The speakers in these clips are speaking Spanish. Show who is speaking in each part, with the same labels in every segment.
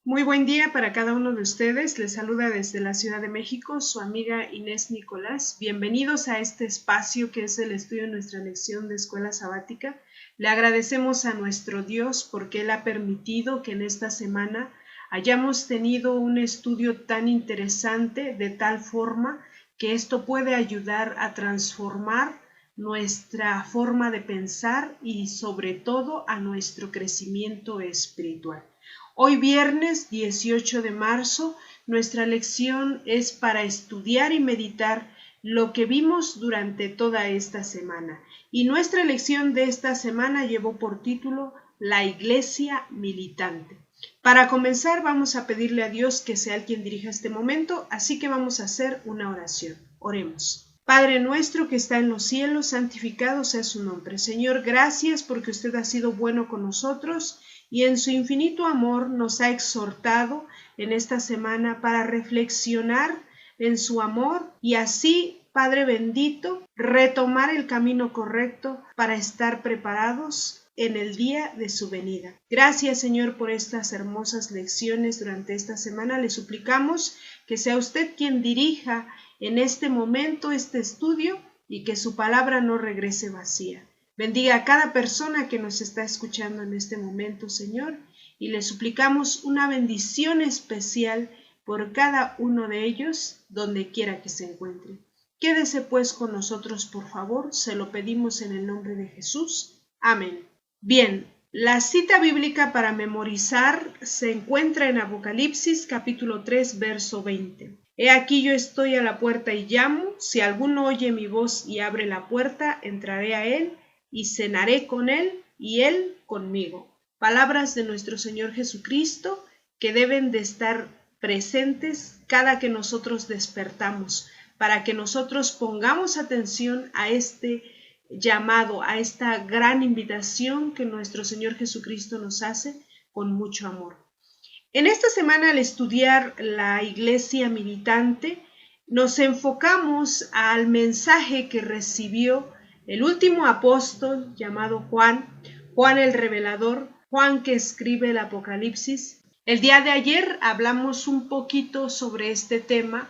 Speaker 1: Muy buen día para cada uno de ustedes. Les saluda desde la Ciudad de México su amiga Inés Nicolás. Bienvenidos a este espacio que es el estudio de nuestra lección de escuela sabática. Le agradecemos a nuestro Dios porque Él ha permitido que en esta semana hayamos tenido un estudio tan interesante, de tal forma que esto puede ayudar a transformar nuestra forma de pensar y sobre todo a nuestro crecimiento espiritual. Hoy viernes 18 de marzo, nuestra lección es para estudiar y meditar lo que vimos durante toda esta semana. Y nuestra lección de esta semana llevó por título La Iglesia Militante. Para comenzar vamos a pedirle a Dios que sea Él quien dirija este momento, así que vamos a hacer una oración. Oremos. Padre nuestro que está en los cielos, santificado sea su nombre. Señor, gracias porque usted ha sido bueno con nosotros y en su infinito amor nos ha exhortado en esta semana para reflexionar en su amor y así, Padre bendito, retomar el camino correcto para estar preparados en el día de su venida. Gracias, Señor, por estas hermosas lecciones durante esta semana. Le suplicamos que sea usted quien dirija en este momento este estudio y que su palabra no regrese vacía. Bendiga a cada persona que nos está escuchando en este momento, Señor, y le suplicamos una bendición especial por cada uno de ellos, donde quiera que se encuentre. Quédese pues con nosotros, por favor, se lo pedimos en el nombre de Jesús. Amén. Bien, la cita bíblica para memorizar se encuentra en Apocalipsis capítulo 3, verso 20. He aquí yo estoy a la puerta y llamo, si alguno oye mi voz y abre la puerta, entraré a él y cenaré con él y él conmigo. Palabras de nuestro Señor Jesucristo que deben de estar presentes cada que nosotros despertamos, para que nosotros pongamos atención a este llamado, a esta gran invitación que nuestro Señor Jesucristo nos hace con mucho amor. En esta semana, al estudiar la Iglesia Militante, nos enfocamos al mensaje que recibió el último apóstol llamado Juan el Revelador, Juan que escribe el Apocalipsis. El día de ayer hablamos un poquito sobre este tema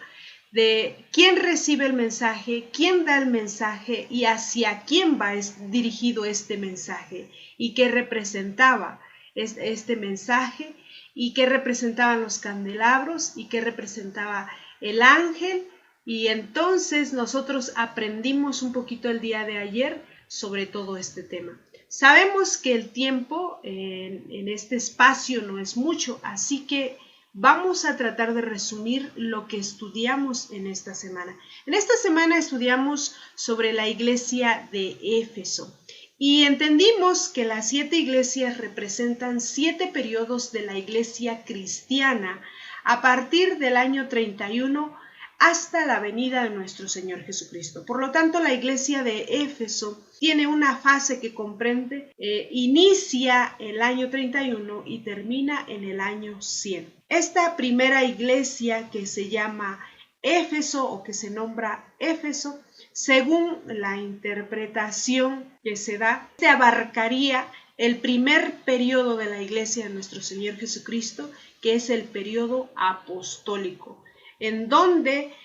Speaker 1: de quién recibe el mensaje, quién da el mensaje y hacia quién va dirigido este mensaje y qué representaba este mensaje y qué representaban los candelabros y qué representaba el ángel. Y entonces nosotros aprendimos un poquito el día de ayer sobre todo este tema. Sabemos que el tiempo en este espacio no es mucho, así que vamos a tratar de resumir lo que estudiamos en esta semana. En esta semana estudiamos sobre la iglesia de Éfeso y entendimos que las 7 iglesias representan 7 periodos de la iglesia cristiana a partir del año 31 hasta la venida de nuestro Señor Jesucristo. Por lo tanto, la iglesia de Éfeso tiene una fase que comprende, inicia el año 31 y termina en el año 100. Esta primera iglesia que se llama Éfeso o que se nombra Éfeso, según la interpretación que se da, se abarcaría el primer periodo de la iglesia de nuestro Señor Jesucristo, que es el periodo apostólico, en donde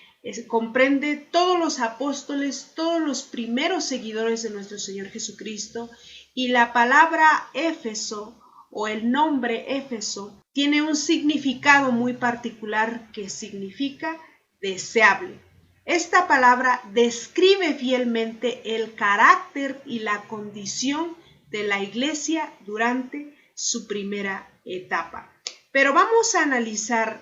Speaker 1: comprende todos los apóstoles, todos los primeros seguidores de nuestro Señor Jesucristo, y la palabra Éfeso o el nombre Éfeso tiene un significado muy particular que significa deseable. Esta palabra describe fielmente el carácter y la condición de la iglesia durante su primera etapa. Pero vamos a analizar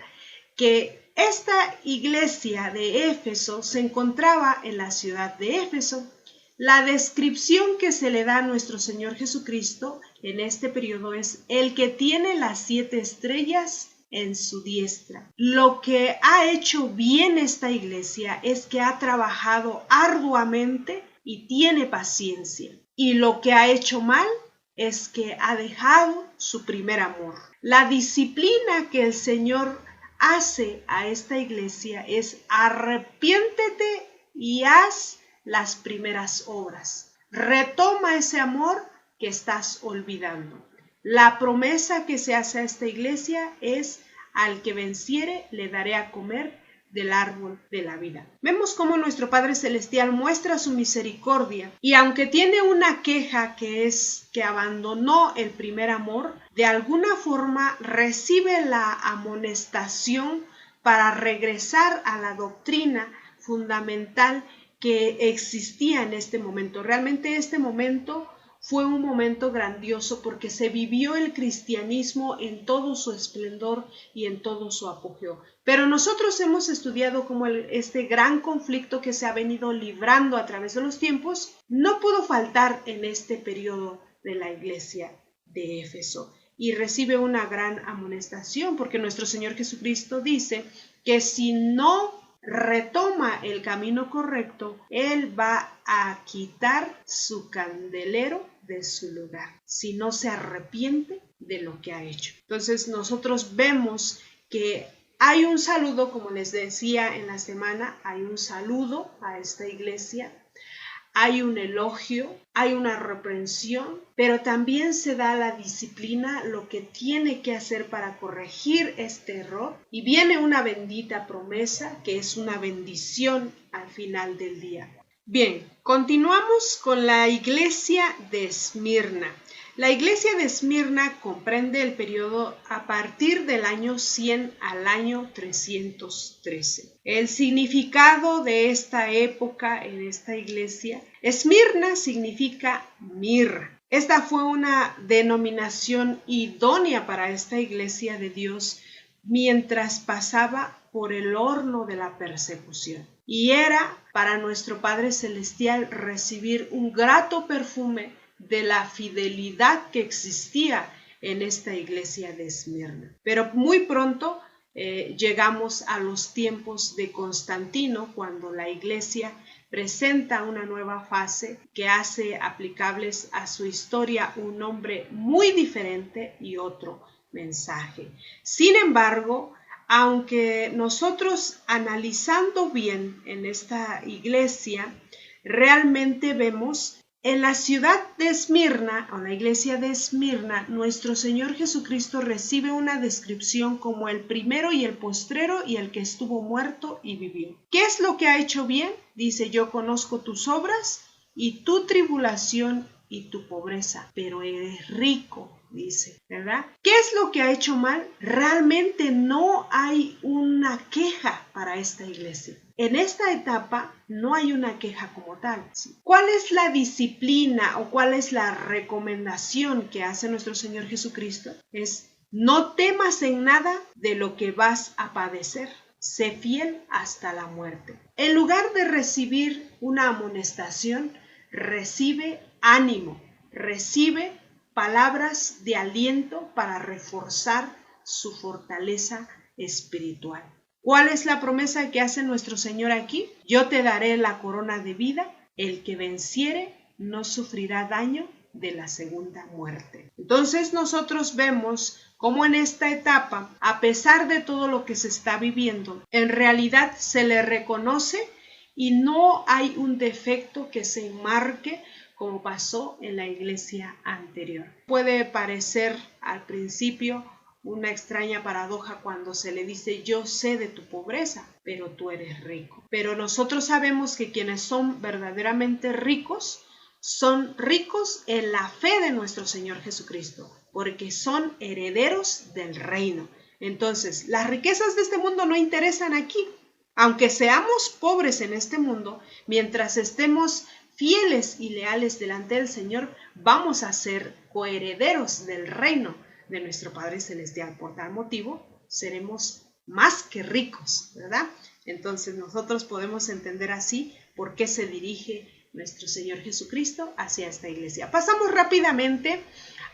Speaker 1: que esta iglesia de Éfeso se encontraba en la ciudad de Éfeso. La descripción que se le da a nuestro Señor Jesucristo en este periodo es el que tiene las 7 estrellas en su diestra. Lo que ha hecho bien esta iglesia es que ha trabajado arduamente y tiene paciencia. Y lo que ha hecho mal es que ha dejado su primer amor. La disciplina que el Señor hace a esta iglesia es: arrepiéntete y haz las primeras obras. Retoma ese amor que estás olvidando. La promesa que se hace a esta iglesia es: al que venciere le daré a comer del árbol de la vida. Vemos cómo nuestro Padre Celestial muestra su misericordia y aunque tiene una queja que es que abandonó el primer amor, de alguna forma recibe la amonestación para regresar a la doctrina fundamental que existía en este momento. Realmente este momento fue un momento grandioso porque se vivió el cristianismo en todo su esplendor y en todo su apogeo. Pero nosotros hemos estudiado cómo este gran conflicto que se ha venido librando a través de los tiempos no pudo faltar en este periodo de la iglesia de Éfeso. Y recibe una gran amonestación porque nuestro Señor Jesucristo dice que si no retoma el camino correcto, Él va a quitar su candelero de su lugar, si no se arrepiente de lo que ha hecho. Entonces nosotros vemos que hay un saludo, como les decía en la semana, hay un saludo a esta iglesia, hay un elogio, hay una reprensión, pero también se da la disciplina, lo que tiene que hacer para corregir este error, y viene una bendita promesa que es una bendición al final del día. Bien, continuamos con la iglesia de Esmirna. La iglesia de Esmirna comprende el periodo a partir del año 100 al año 313. El significado de esta época en esta iglesia, Esmirna significa mirra. Esta fue una denominación idónea para esta iglesia de Dios mientras pasaba por el horno de la persecución. Y era para nuestro Padre Celestial recibir un grato perfume de la fidelidad que existía en esta iglesia de Esmirna. Pero muy pronto llegamos a los tiempos de Constantino, cuando la iglesia presenta una nueva fase que hace aplicables a su historia un nombre muy diferente y otro mensaje. Sin embargo, aunque nosotros analizando bien en esta iglesia, realmente vemos en la ciudad de Esmirna, o la iglesia de Esmirna, nuestro Señor Jesucristo recibe una descripción como el primero y el postrero y el que estuvo muerto y vivió. ¿Qué es lo que ha hecho bien? Dice, yo conozco tus obras y tu tribulación y tu pobreza, pero eres rico, dice, ¿verdad? ¿Qué es lo que ha hecho mal? Realmente no hay una queja para esta iglesia. En esta etapa no hay una queja como tal. ¿Cuál es la disciplina o cuál es la recomendación que hace nuestro Señor Jesucristo? Es no temas en nada de lo que vas a padecer. Sé fiel hasta la muerte. En lugar de recibir una amonestación, recibe ánimo, recibe palabras de aliento para reforzar su fortaleza espiritual. ¿Cuál es la promesa que hace nuestro Señor aquí? Yo te daré la corona de vida, el que venciere no sufrirá daño de la segunda muerte. Entonces nosotros vemos cómo en esta etapa, a pesar de todo lo que se está viviendo, en realidad se le reconoce y no hay un defecto que se enmarque como pasó en la iglesia anterior. Puede parecer al principio una extraña paradoja cuando se le dice yo sé de tu pobreza, pero tú eres rico. Pero nosotros sabemos que quienes son verdaderamente ricos son ricos en la fe de nuestro Señor Jesucristo, porque son herederos del reino. Entonces, las riquezas de este mundo no interesan aquí. Aunque seamos pobres en este mundo, mientras estemos fieles y leales delante del Señor, vamos a ser coherederos del reino de nuestro Padre Celestial. Por tal motivo, seremos más que ricos, ¿verdad? Entonces nosotros podemos entender así por qué se dirige nuestro Señor Jesucristo hacia esta iglesia. Pasamos rápidamente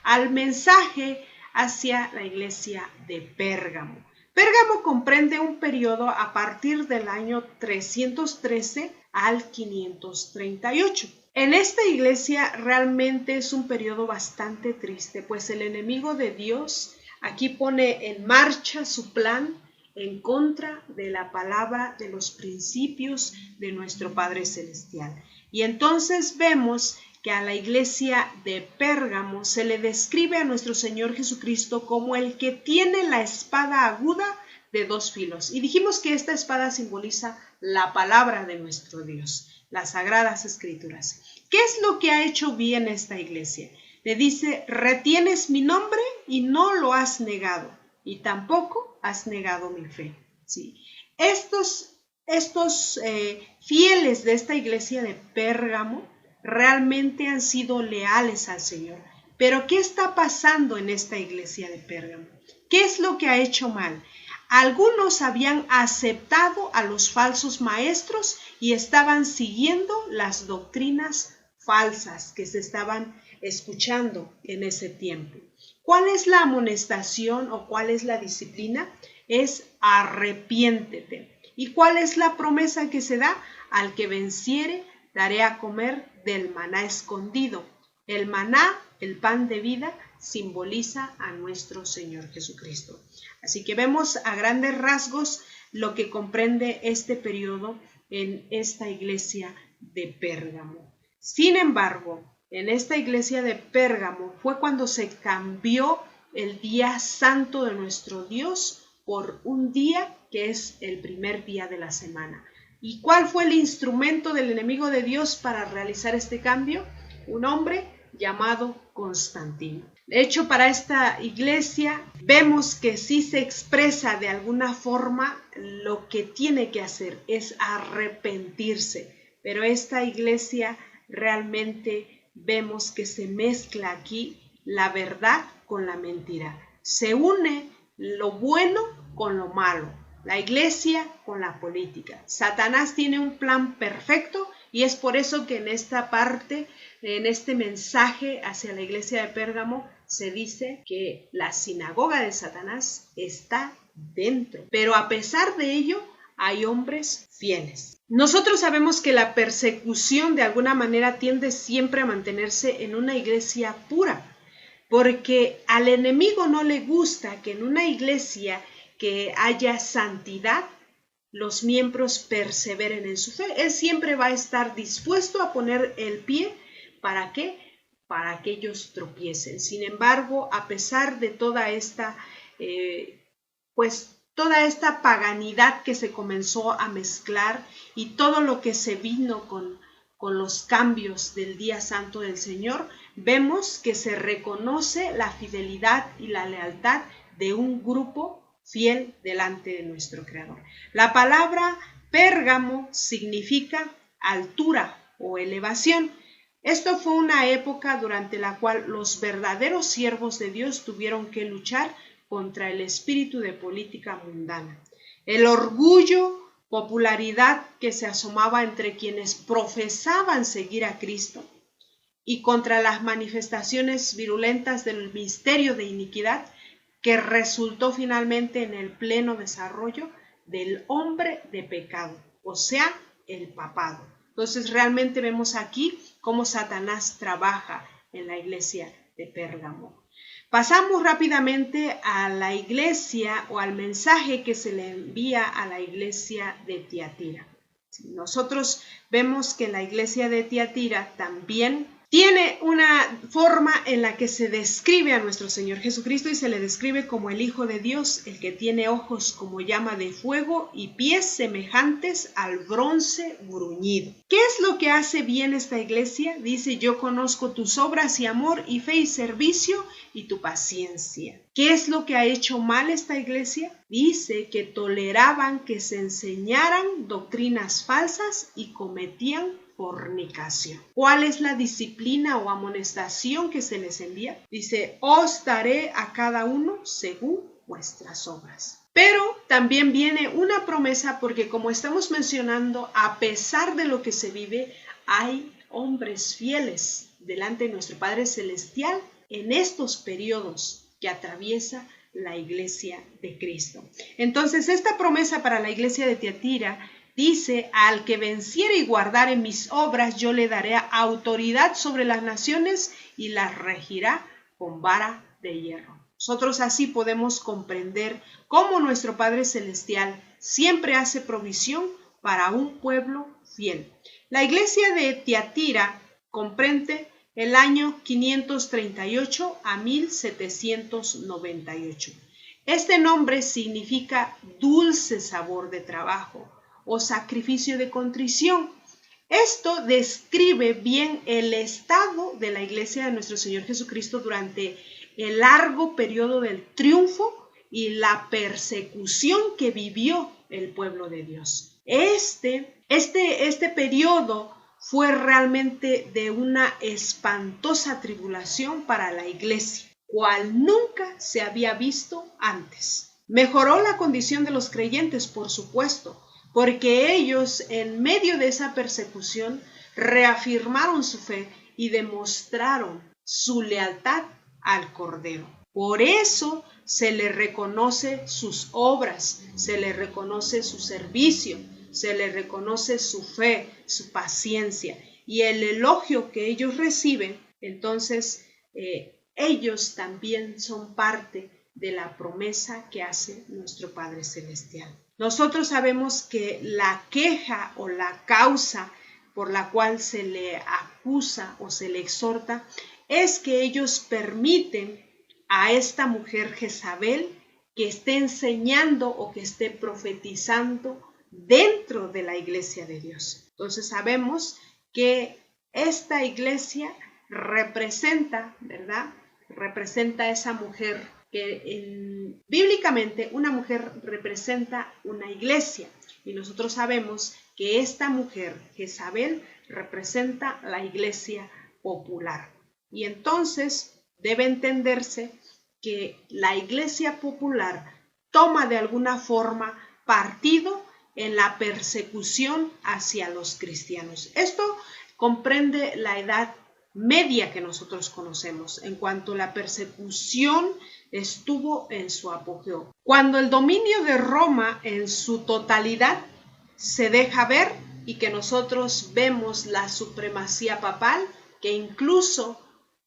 Speaker 1: al mensaje hacia la iglesia de Pérgamo. Pérgamo comprende un periodo a partir del año 313 al 538. En esta iglesia realmente es un periodo bastante triste, pues el enemigo de Dios aquí pone en marcha su plan en contra de la palabra, de los principios de nuestro Padre Celestial. Y entonces vemos que a la iglesia de Pérgamo se le describe a nuestro Señor Jesucristo como el que tiene la espada aguda de dos filos. Y dijimos que esta espada simboliza la palabra de nuestro Dios, las Sagradas Escrituras. ¿Qué es lo que ha hecho bien esta iglesia? Le dice, retienes mi nombre y no lo has negado, y tampoco has negado mi fe. ¿Sí? Estos fieles de esta iglesia de Pérgamo realmente han sido leales al Señor. Pero ¿qué está pasando en esta iglesia de Pérgamo? ¿Qué es lo que ha hecho mal? Algunos habían aceptado a los falsos maestros y estaban siguiendo las doctrinas falsas que se estaban escuchando en ese tiempo. ¿Cuál es la amonestación o cuál es la disciplina? Es arrepiéntete. ¿Y cuál es la promesa que se da? Al que venciere, daré a comer del maná escondido. El maná, el pan de vida, simboliza a nuestro Señor Jesucristo. Así que vemos a grandes rasgos lo que comprende este periodo en esta iglesia de Pérgamo. Sin embargo, en esta iglesia de Pérgamo fue cuando se cambió el día santo de nuestro Dios por un día que es el primer día de la semana. ¿Y cuál fue el instrumento del enemigo de Dios para realizar este cambio? Un hombre llamado Constantino. De hecho, para esta iglesia vemos que sí se expresa de alguna forma lo que tiene que hacer, es arrepentirse. Pero esta iglesia realmente vemos que se mezcla aquí la verdad con la mentira. Se une lo bueno con lo malo, la iglesia con la política. Satanás tiene un plan perfecto y es por eso que en esta parte, en este mensaje hacia la iglesia de Pérgamo, se dice que la sinagoga de Satanás está dentro. Pero a pesar de ello, hay hombres fieles. Nosotros sabemos que la persecución de alguna manera tiende siempre a mantenerse en una iglesia pura, porque al enemigo no le gusta que en una iglesia que haya santidad, los miembros perseveren en su fe. Él siempre va a estar dispuesto a poner el pie. ¿Para qué? Para que ellos tropiecen. Sin embargo, a pesar de toda esta, toda esta paganidad que se comenzó a mezclar y todo lo que se vino con los cambios del día santo del Señor, vemos que se reconoce la fidelidad y la lealtad de un grupo fiel delante de nuestro Creador. La palabra Pérgamo significa altura o elevación. Esto fue una época durante la cual los verdaderos siervos de Dios tuvieron que luchar contra el espíritu de política mundana. El orgullo, popularidad que se asomaba entre quienes profesaban seguir a Cristo y contra las manifestaciones virulentas del misterio de iniquidad que resultó finalmente en el pleno desarrollo del hombre de pecado, o sea, el papado. Entonces realmente vemos aquí cómo Satanás trabaja en la iglesia de Pérgamo. Pasamos rápidamente a la iglesia o al mensaje que se le envía a la iglesia de Tiatira. Nosotros vemos que la iglesia de Tiatira también tiene una forma en la que se describe a nuestro Señor Jesucristo y se le describe como el Hijo de Dios, el que tiene ojos como llama de fuego y pies semejantes al bronce bruñido. ¿Qué es lo que hace bien esta iglesia? Dice, yo conozco tus obras y amor y fe y servicio y tu paciencia. ¿Qué es lo que ha hecho mal esta iglesia? Dice que toleraban que se enseñaran doctrinas falsas y cometían fornicación. ¿Cuál es la disciplina o amonestación que se les envía? Dice, os daré a cada uno según vuestras obras. Pero también viene una promesa porque como estamos mencionando, a pesar de lo que se vive, hay hombres fieles delante de nuestro Padre Celestial en estos periodos que atraviesa la iglesia de Cristo. Entonces, esta promesa para la iglesia de Tiatira dice, al que venciere y guardare mis obras, yo le daré autoridad sobre las naciones y las regirá con vara de hierro. Nosotros así podemos comprender cómo nuestro Padre Celestial siempre hace provisión para un pueblo fiel. La iglesia de Tiatira comprende el año 538 a 1798. Este nombre significa dulce sabor de trabajo o sacrificio de contrición. Esto describe bien el estado de la iglesia de nuestro Señor Jesucristo durante el largo periodo del triunfo y la persecución que vivió el pueblo de Dios. Este periodo fue realmente de una espantosa tribulación para la iglesia, cual nunca se había visto antes. Mejoró la condición de los creyentes, por supuesto, porque ellos, en medio de esa persecución, reafirmaron su fe y demostraron su lealtad al Cordero. Por eso se le reconoce sus obras, se le reconoce su servicio, se le reconoce su fe, su paciencia y el elogio que ellos reciben. Entonces, ellos también son parte de la promesa que hace nuestro Padre Celestial. Nosotros sabemos que la queja o la causa por la cual se le acusa o se le exhorta es que ellos permiten a esta mujer Jezabel que esté enseñando o que esté profetizando dentro de la iglesia de Dios. Entonces sabemos que esta iglesia representa, ¿verdad? Representa a esa mujer que bíblicamente una mujer representa una iglesia y nosotros sabemos que esta mujer Jezabel representa la iglesia popular. Y entonces debe entenderse que la iglesia popular toma de alguna forma partido en la persecución hacia los cristianos. Esto comprende la edad media que nosotros conocemos, en cuanto la persecución estuvo en su apogeo. Cuando el dominio de Roma en su totalidad se deja ver y que nosotros vemos la supremacía papal, que incluso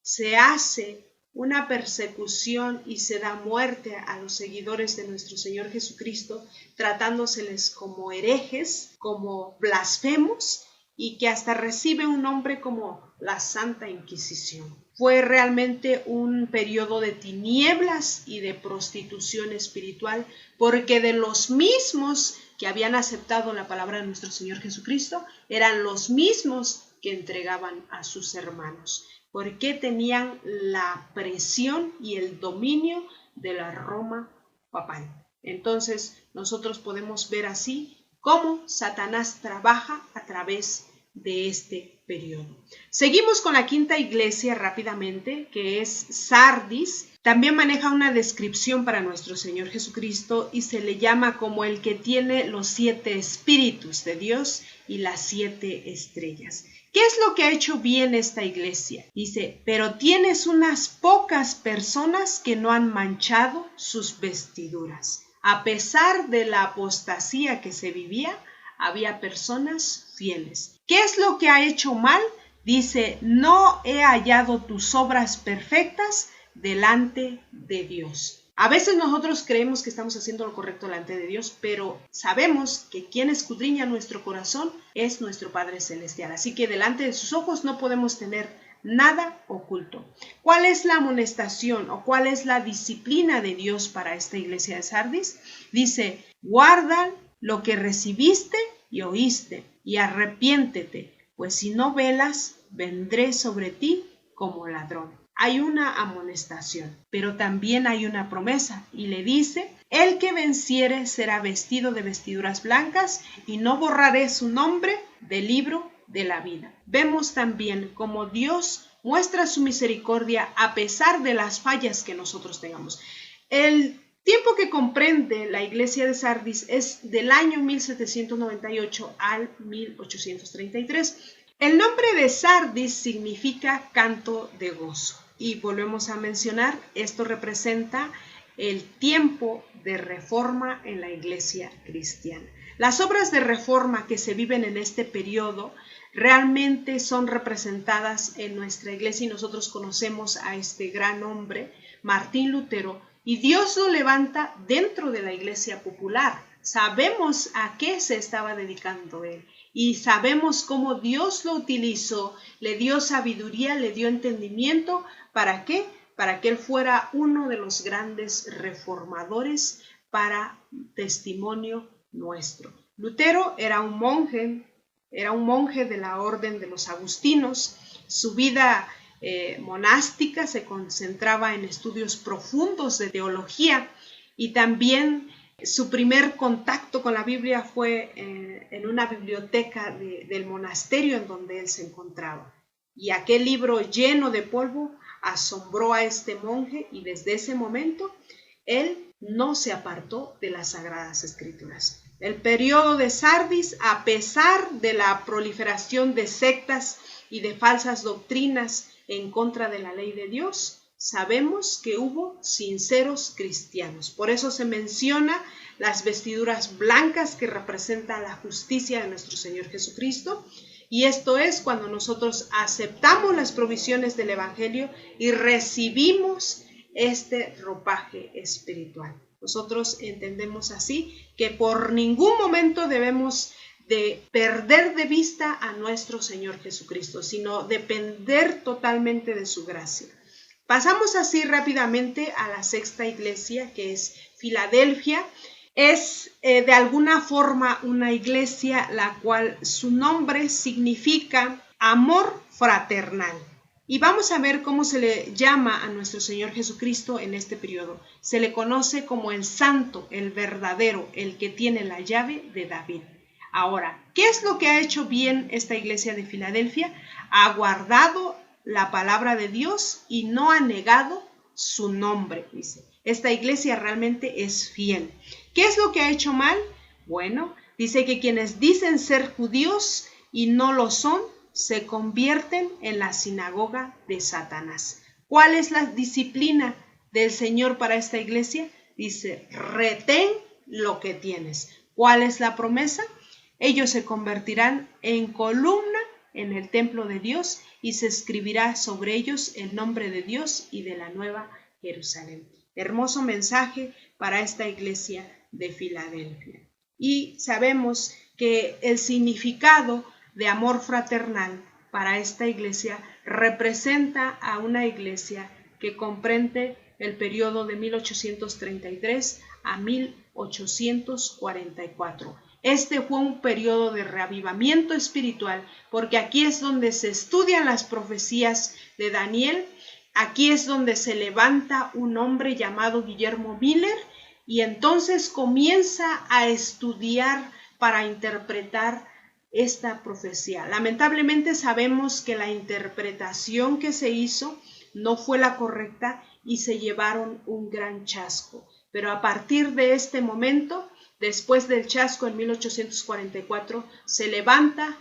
Speaker 1: se hace una persecución y se da muerte a los seguidores de nuestro Señor Jesucristo, tratándoseles como herejes, como blasfemos, y que hasta recibe un nombre como la Santa Inquisición. Fue realmente un periodo de tinieblas y de prostitución espiritual, porque de los mismos que habían aceptado la palabra de nuestro Señor Jesucristo, eran los mismos que entregaban a sus hermanos, porque tenían la presión y el dominio de la Roma papal. Entonces, nosotros podemos ver así cómo Satanás trabaja a través de este periodo. Seguimos con la quinta iglesia rápidamente, que es Sardis. También maneja una descripción para nuestro Señor Jesucristo y se le llama como el que tiene los 7 espíritus de Dios y las 7 estrellas. ¿Qué es lo que ha hecho bien esta iglesia? Dice, pero tienes unas pocas personas que no han manchado sus vestiduras. A pesar de la apostasía que se vivía, había personas fieles. ¿Qué es lo que ha hecho mal? Dice, no he hallado tus obras perfectas delante de Dios. A veces nosotros creemos que estamos haciendo lo correcto delante de Dios, pero sabemos que quien escudriña nuestro corazón es nuestro Padre Celestial. Así que delante de sus ojos no podemos tener nada oculto. ¿Cuál es la amonestación o cuál es la disciplina de Dios para esta iglesia de Sardis? Dice, guarda lo que recibiste y oíste y arrepiéntete, pues si no velas, vendré sobre ti como ladrón. Hay una amonestación, pero también hay una promesa y le dice, el que venciere será vestido de vestiduras blancas y no borraré su nombre del libro de la vida. Vemos también cómo Dios muestra su misericordia a pesar de las fallas que nosotros tengamos. El tiempo que comprende la iglesia de Sardis es del año 1798 al 1833. El nombre de Sardis significa canto de gozo. Y volvemos a mencionar, esto representa el tiempo de reforma en la iglesia cristiana. Las obras de reforma que se viven en este periodo realmente son representadas en nuestra iglesia y nosotros conocemos a este gran hombre, Martín Lutero, y Dios lo levanta dentro de la iglesia popular sabemos a qué se estaba dedicando él y sabemos cómo Dios lo utilizó, le dio sabiduría, le dio entendimiento. ¿Para qué? Para que él fuera uno de los grandes reformadores para testimonio nuestro. Lutero era un monje de la orden de los agustinos. Su vida monástica se concentraba en estudios profundos de teología y también su primer contacto con la Biblia fue en una biblioteca del monasterio en donde él se encontraba. Y aquel libro lleno de polvo asombró a este monje y desde ese momento él no se apartó de las Sagradas Escrituras. El periodo de Sardis, a pesar de la proliferación de sectas y de falsas doctrinas en contra de la ley de Dios, sabemos que hubo sinceros cristianos. Por eso se menciona las vestiduras blancas que representan la justicia de nuestro Señor Jesucristo. Y esto es cuando nosotros aceptamos las provisiones del Evangelio y recibimos este ropaje espiritual. Nosotros entendemos así que por ningún momento debemos de perder de vista a nuestro Señor Jesucristo, sino depender totalmente de su gracia. Pasamos así rápidamente a la sexta iglesia, que es Filadelfia. Es de alguna forma una iglesia la cual su nombre significa amor fraternal. Y vamos a ver cómo se le llama a nuestro Señor Jesucristo en este periodo. Se le conoce como el santo, el verdadero, el que tiene la llave de David. Ahora, ¿qué es lo que ha hecho bien esta iglesia de Filadelfia? Ha guardado la palabra de Dios y no ha negado su nombre, dice. Esta iglesia realmente es fiel. ¿Qué es lo que ha hecho mal? Bueno, dice que quienes dicen ser judíos y no lo son, se convierten en la sinagoga de Satanás. ¿Cuál es la disciplina del Señor para esta iglesia? Dice, retén lo que tienes. ¿Cuál es la promesa? Ellos se convertirán en columna en el templo de Dios y se escribirá sobre ellos el nombre de Dios y de la nueva Jerusalén. Hermoso mensaje para esta iglesia de Filadelfia. Y sabemos que el significado de amor fraternal para esta iglesia representa a una iglesia que comprende el periodo de 1833 a 1844. Este fue un periodo de reavivamiento espiritual, porque aquí es donde se estudian las profecías de Daniel. Aquí es donde se levanta un hombre llamado Guillermo Miller y entonces comienza a estudiar para interpretar esta profecía. Lamentablemente sabemos que la interpretación que se hizo no fue la correcta y se llevaron un gran chasco. Pero a partir de este momento, después del chasco en 1844, se levanta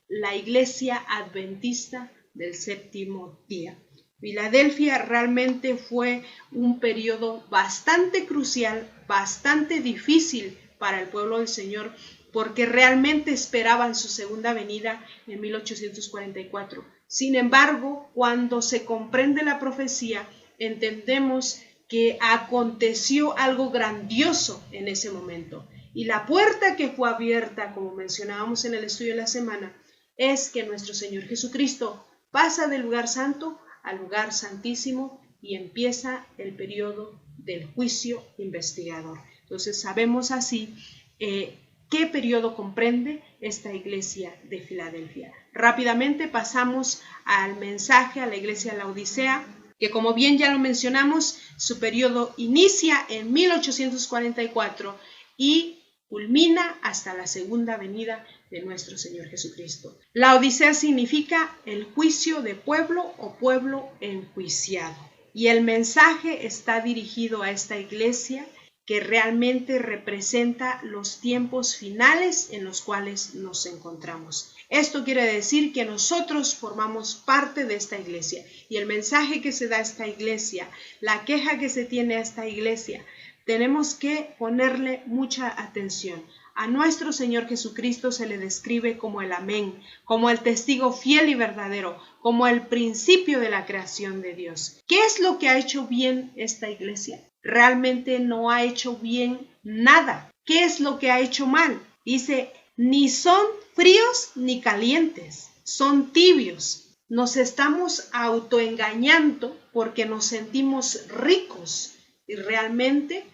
Speaker 1: la iglesia adventista del séptimo día. Filadelfia realmente fue un periodo bastante crucial, bastante difícil para el pueblo del Señor, porque realmente esperaban su segunda venida en 1844. Sin embargo, cuando se comprende la profecía, entendemos que aconteció algo grandioso en ese momento. Y la puerta que fue abierta, como mencionábamos en el estudio de la semana, es que nuestro Señor Jesucristo pasa del lugar santo al lugar santísimo y empieza el periodo del juicio investigador. Entonces sabemos así qué periodo comprende esta iglesia de Filadelfia. Rápidamente pasamos al mensaje a la iglesia de la Odisea, que como bien ya lo mencionamos, su periodo inicia en 1844 y culmina hasta la segunda venida de nuestro Señor Jesucristo. La Odisea significa el juicio de pueblo o pueblo enjuiciado. Y el mensaje está dirigido a esta iglesia que realmente representa los tiempos finales en los cuales nos encontramos. Esto quiere decir que nosotros formamos parte de esta iglesia y el mensaje que se da a esta iglesia, la queja que se tiene a esta iglesia, tenemos que ponerle mucha atención. A nuestro Señor Jesucristo se le describe como el Amén, como el testigo fiel y verdadero, como el principio de la creación de Dios. ¿Qué es lo que ha hecho bien esta iglesia? Realmente no ha hecho bien nada. ¿Qué es lo que ha hecho mal? Dice, ni son fríos ni calientes, son tibios. Nos estamos autoengañando porque nos sentimos ricos y realmente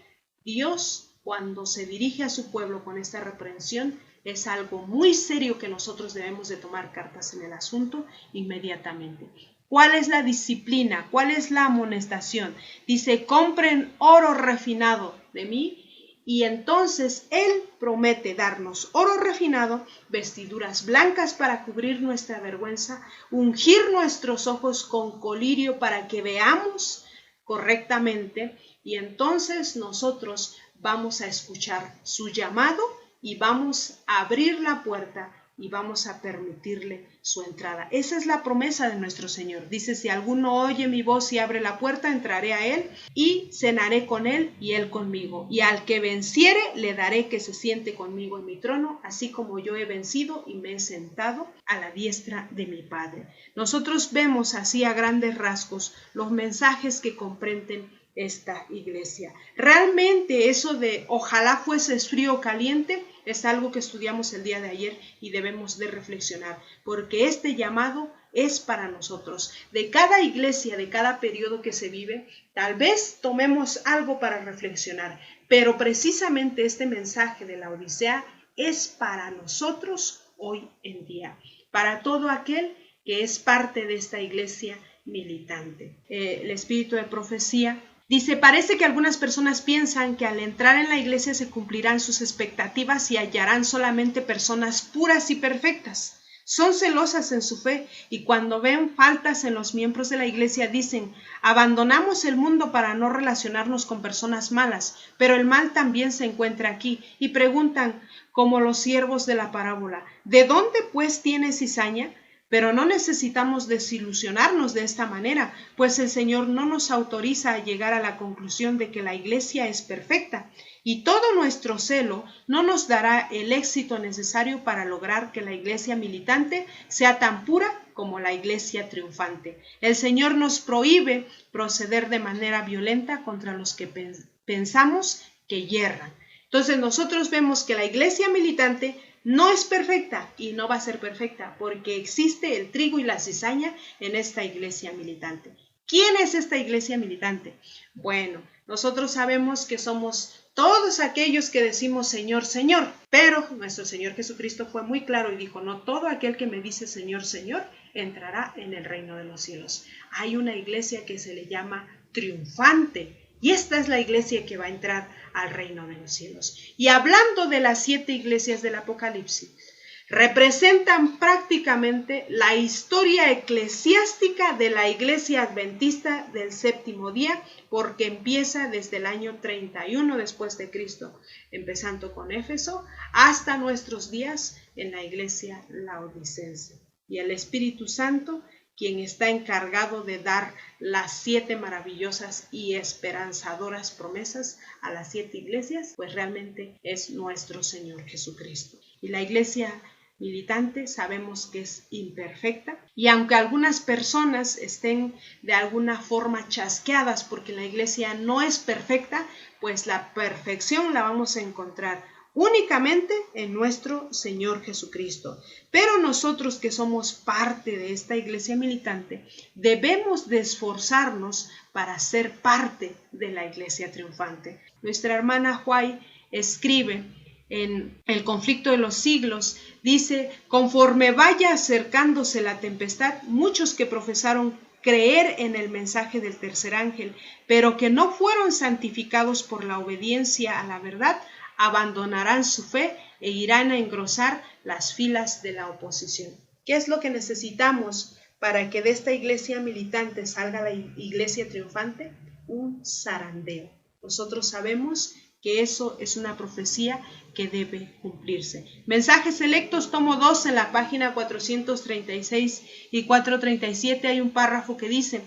Speaker 1: Dios, cuando se dirige a su pueblo con esta reprensión, es algo muy serio que nosotros debemos de tomar cartas en el asunto inmediatamente. ¿Cuál es la disciplina? ¿Cuál es la amonestación? Dice, compren oro refinado de mí. Y entonces Él promete darnos oro refinado, vestiduras blancas para cubrir nuestra vergüenza, ungir nuestros ojos con colirio para que veamos correctamente, y entonces nosotros vamos a escuchar su llamado y vamos a abrir la puerta y vamos a permitirle su entrada. Esa es la promesa de nuestro Señor. Dice, si alguno oye mi voz y abre la puerta, entraré a él y cenaré con él y él conmigo. Y al que venciere, le daré que se siente conmigo en mi trono, así como yo he vencido y me he sentado a la diestra de mi Padre. Nosotros vemos así a grandes rasgos los mensajes que comprenden esta iglesia. Realmente eso de ojalá fuese frío o caliente es algo que estudiamos el día de ayer y debemos de reflexionar, porque este llamado es para nosotros. De cada iglesia, de cada periodo que se vive, tal vez tomemos algo para reflexionar, pero precisamente este mensaje de la Odisea es para nosotros hoy en día, para todo aquel que es parte de esta iglesia militante. El espíritu de profecía dice, parece que algunas personas piensan que al entrar en la iglesia se cumplirán sus expectativas y hallarán solamente personas puras y perfectas. Son celosas en su fe y cuando ven faltas en los miembros de la iglesia dicen, abandonamos el mundo para no relacionarnos con personas malas, pero el mal también se encuentra aquí, y preguntan, como los siervos de la parábola, ¿de dónde pues tiene cizaña? Pero no necesitamos desilusionarnos de esta manera, pues el Señor no nos autoriza a llegar a la conclusión de que la iglesia es perfecta, y todo nuestro celo no nos dará el éxito necesario para lograr que la iglesia militante sea tan pura como la iglesia triunfante. El Señor nos prohíbe proceder de manera violenta contra los que pensamos que yerran. Entonces nosotros vemos que la iglesia militante no es perfecta y no va a ser perfecta porque existe el trigo y la cizaña en esta iglesia militante. ¿Quién es esta iglesia militante? Bueno, nosotros sabemos que somos todos aquellos que decimos Señor, Señor, pero nuestro Señor Jesucristo fue muy claro y dijo, no todo aquel que me dice Señor, Señor, entrará en el reino de los cielos. Hay una iglesia que se le llama triunfante. Y esta es la iglesia que va a entrar al reino de los cielos. Y hablando de las 7 iglesias del Apocalipsis, representan prácticamente la historia eclesiástica de la iglesia adventista del séptimo día, porque empieza desde el año 31 después de Cristo, empezando con Éfeso, hasta nuestros días en la iglesia laodicense. Y el Espíritu Santo, quien está encargado de dar las 7 maravillosas y esperanzadoras promesas a las 7 iglesias, pues realmente es nuestro Señor Jesucristo. Y la iglesia militante sabemos que es imperfecta, y aunque algunas personas estén de alguna forma chasqueadas porque la iglesia no es perfecta, pues la perfección la vamos a encontrar únicamente en nuestro Señor Jesucristo. Pero nosotros que somos parte de esta iglesia militante, debemos de esforzarnos para ser parte de la iglesia triunfante. Nuestra hermana White escribe en El conflicto de los siglos, dice, conforme vaya acercándose la tempestad, muchos que profesaron creer en el mensaje del tercer ángel, pero que no fueron santificados por la obediencia a la verdad, abandonarán su fe e irán a engrosar las filas de la oposición. ¿Qué es lo que necesitamos para que de esta iglesia militante salga la iglesia triunfante? Un zarandeo. Nosotros sabemos que eso es una profecía que debe cumplirse. Mensajes selectos, tomo 2, en la página 436 y 437 hay un párrafo que dice: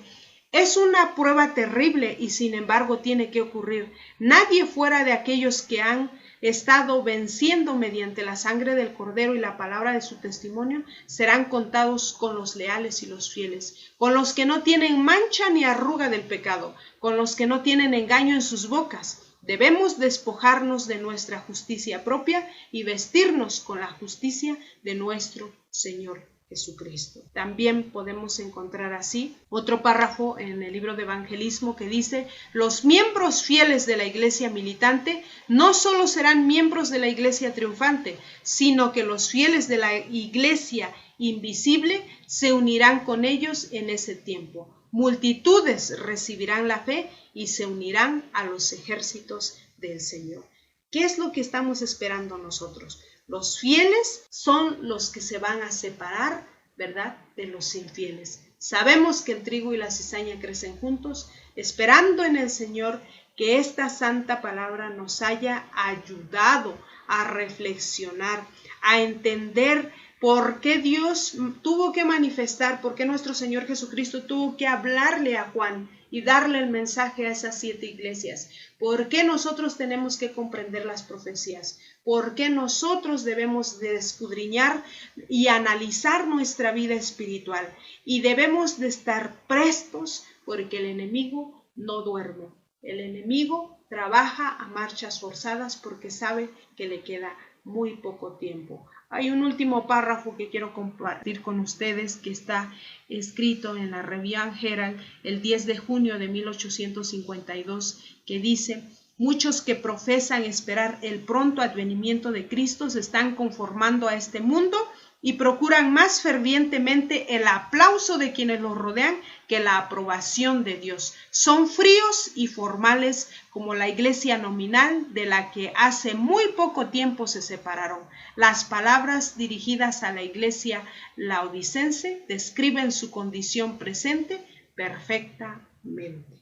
Speaker 1: es una prueba terrible y sin embargo tiene que ocurrir. Nadie fuera de aquellos que han estado venciendo mediante la sangre del Cordero y la palabra de su testimonio serán contados con los leales y los fieles, con los que no tienen mancha ni arruga del pecado, con los que no tienen engaño en sus bocas. Debemos despojarnos de nuestra justicia propia y vestirnos con la justicia de nuestro Señor Jesucristo. También podemos encontrar así otro párrafo en el libro de Evangelismo que dice: los miembros fieles de la iglesia militante no solo serán miembros de la iglesia triunfante, sino que los fieles de la iglesia invisible se unirán con ellos en ese tiempo. Multitudes recibirán la fe y se unirán a los ejércitos del Señor. ¿Qué es lo que estamos esperando nosotros? Los fieles son los que se van a separar, ¿verdad?, de los infieles. Sabemos que el trigo y la cizaña crecen juntos, esperando en el Señor que esta santa palabra nos haya ayudado a reflexionar, a entender por qué Dios tuvo que manifestar, por qué nuestro Señor Jesucristo tuvo que hablarle a Juan y darle el mensaje a esas 7 iglesias. ¿Por qué nosotros tenemos que comprender las profecías? ¿Por qué nosotros debemos de escudriñar y analizar nuestra vida espiritual? Y debemos de estar prestos porque el enemigo no duerme. El enemigo trabaja a marchas forzadas porque sabe que le queda muy poco tiempo. Hay un último párrafo que quiero compartir con ustedes que está escrito en la Review Herald el 10 de junio de 1852 que dice: muchos que profesan esperar el pronto advenimiento de Cristo se están conformando a este mundo y procuran más fervientemente el aplauso de quienes los rodean que la aprobación de Dios. Son fríos y formales como la iglesia nominal de la que hace muy poco tiempo se separaron. Las palabras dirigidas a la iglesia laodicense describen su condición presente perfectamente.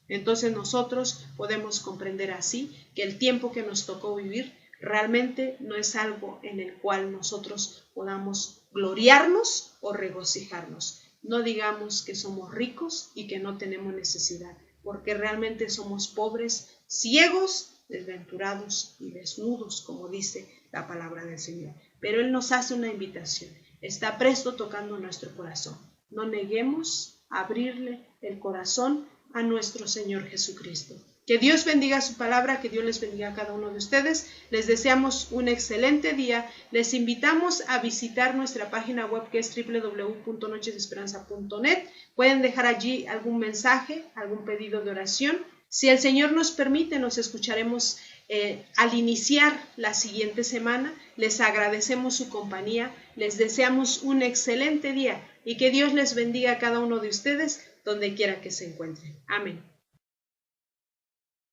Speaker 1: Entonces nosotros podemos comprender así que el tiempo que nos tocó vivir realmente no es algo en el cual nosotros podamos gloriarnos o regocijarnos. No digamos que somos ricos y que no tenemos necesidad, porque realmente somos pobres, ciegos, desventurados y desnudos, como dice la palabra del Señor. Pero Él nos hace una invitación, está presto tocando nuestro corazón. No neguemos abrirle el corazón a nuestro Señor Jesucristo. Que Dios bendiga su palabra, que Dios les bendiga a cada uno de ustedes. Les deseamos un excelente día. Les invitamos a visitar nuestra página web que es www.nochesdeesperanza.net. Pueden dejar allí algún mensaje, algún pedido de oración. Si el Señor nos permite, nos escucharemos al iniciar la siguiente semana. Les agradecemos su compañía. Les deseamos un excelente día y que Dios les bendiga a cada uno de ustedes donde quiera que se encuentren. Amén.